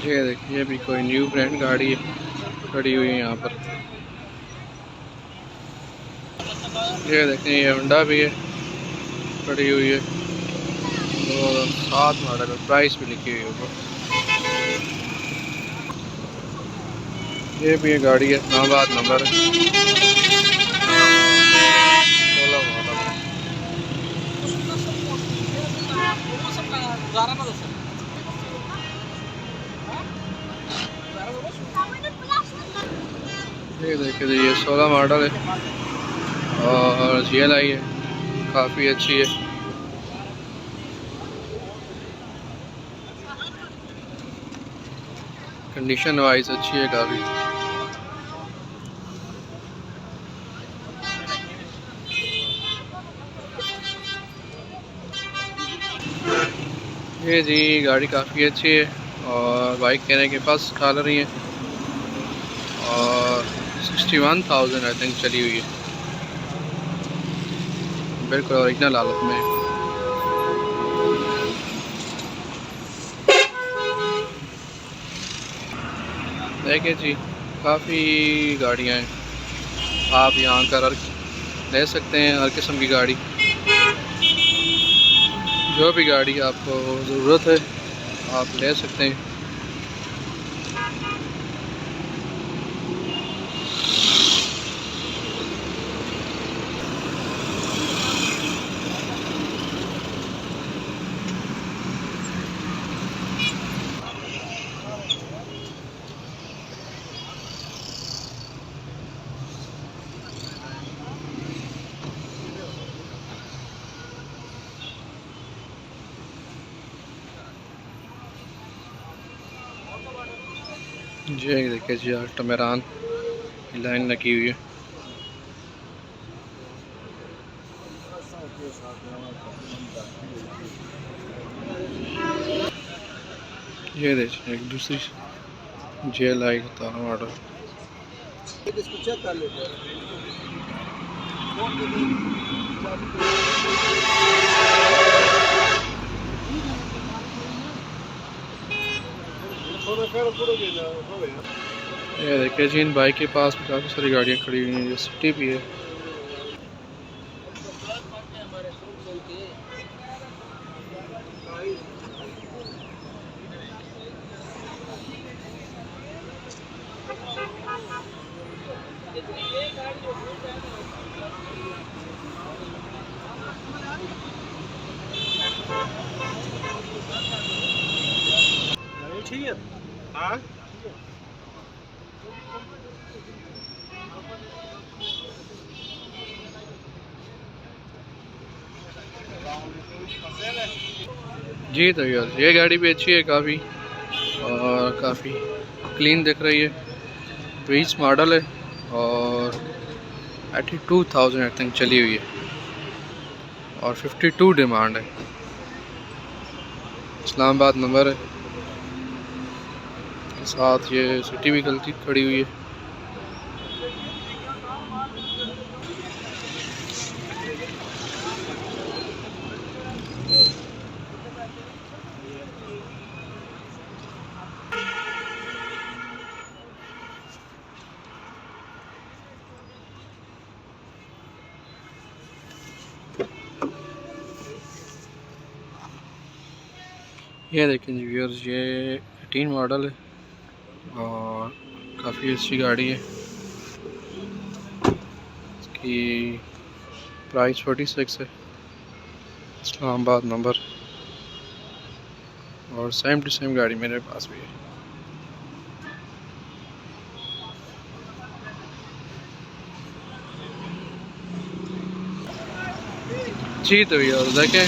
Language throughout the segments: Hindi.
ये देखिए अभी कोई न्यू ब्रांड गाड़ी खड़ी हुई है यहाँ पर। ये देखें ये होंडा भी है खड़ी हुई है, 2007 मॉडल है, प्राइस भी लिखी हुई है ऊपर। ये भी ये गाड़ी है, इस्लामाबाद नंबर है, 16 मॉडल। ये देखिए ये 16 मॉडल है और GLI है, काफ़ी अच्छी है। कंडीशन वाइज अच्छी है काफ़ी। ये जी गाड़ी काफ़ी अच्छी है और बाइक कहने के पास खा रही है और 61,000 आई थिंक चली हुई है, बिल्कुल ओरिजिनल हालत में है। देखिए जी काफ़ी गाड़ियाँ हैं, आप यहाँ कर ले सकते हैं हर किस्म की गाड़ी। जो भी गाड़ी आपको ज़रूरत है आप ले सकते हैं। जी देखिए जी टमेरान की लाइन लगी हुई है। ये देखिए एक दूसरी GLI का तारा मॉडल। इसको चेक कर लेते हैं। ये देखिए जी इन बाइक के पास भी काफ़ी सारी गाड़ियाँ खड़ी हुई हैं, ये सिटी भी है। ठीक है। हाँ जी तो यार ये गाड़ी भी अच्छी है काफ़ी और काफ़ी क्लीन दिख रही है, 20 मॉडल है और 82,000 आई थिंक चली हुई है और 52 डिमांड है। इस्लामाबाद नंबर है के साथ ये सिटी भी गलती खड़ी हुई है। ये देखें जी व्यूअर्स ये 18 मॉडल है और काफ़ी अच्छी गाड़ी है। इसकी प्राइस 46 है, इस्लामाबाद नंबर और सेम टू सेम गाड़ी मेरे पास भी है। जी तो यार देखें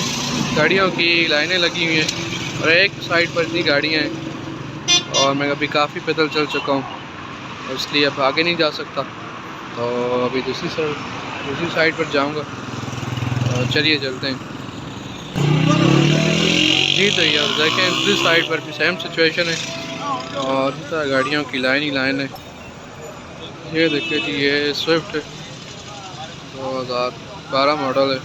गाड़ियों की लाइनें लगी हुई हैं और एक साइड पर इतनी गाड़ियाँ हैं और मैं अभी काफ़ी पैदल चल चुका हूँ इसलिए अब आगे नहीं जा सकता, तो अभी दूसरी साइड पर जाऊँगा। चलिए चलते हैं। जी तो यार देखें दूसरी साइड पर भी सेम सिचुएशन है और इस तरह गाड़ियों की लाइन ही लाइन है। ये देखिए जी ये स्विफ्ट है, 2012 मॉडल है।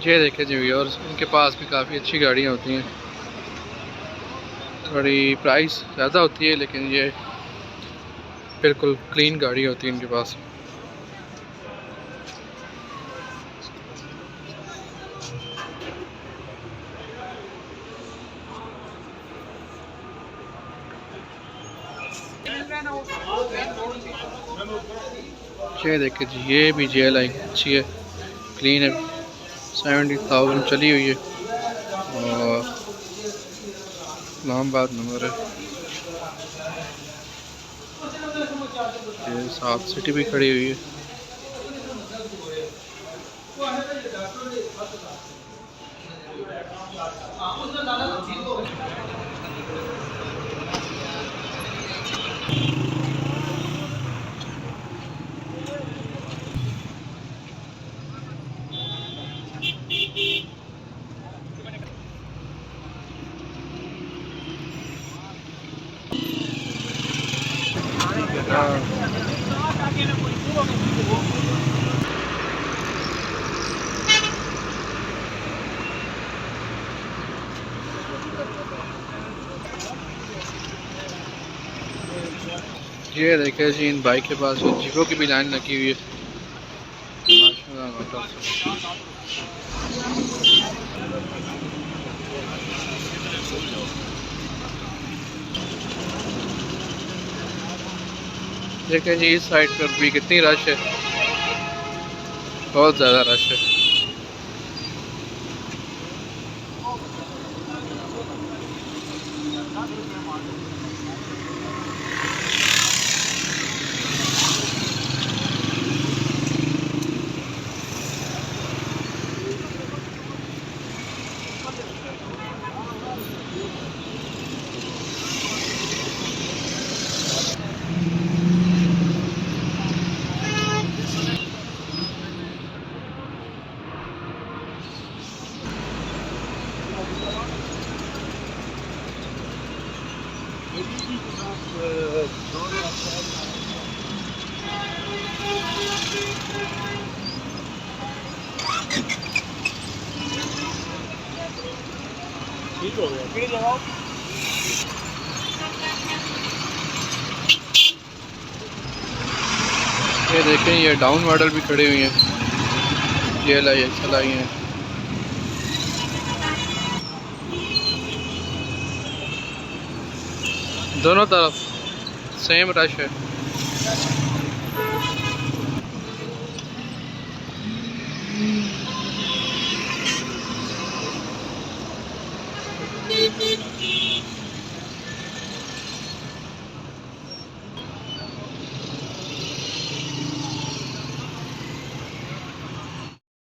ये देखें जी व्यूअर्स, इनके पास भी काफ़ी अच्छी गाड़ियाँ होती हैं। थोड़ी प्राइस ज़्यादा होती है लेकिन ये बिल्कुल क्लीन गाड़ी होती है इनके पास। ये देखें जी, ये भी JLI अच्छी है, क्लीन है, 70,000 चली हुई है और इस्लामाबाद नंबर है। ये साउथ सिटी भी खड़ी हुई है। ये देखे जी, इन बाइक के पास जीपो की भी लाइन लगी हुई है। देखें जी, इस साइड पर भी कितनी रश है, बहुत ज़्यादा रश है। ठीक हो गया, फिर लगाओ। ये देखें, ये डाउन मॉडल भी खड़ी हुई हैं, JLI XLI हैं। दोनों तरफ सेम रश है।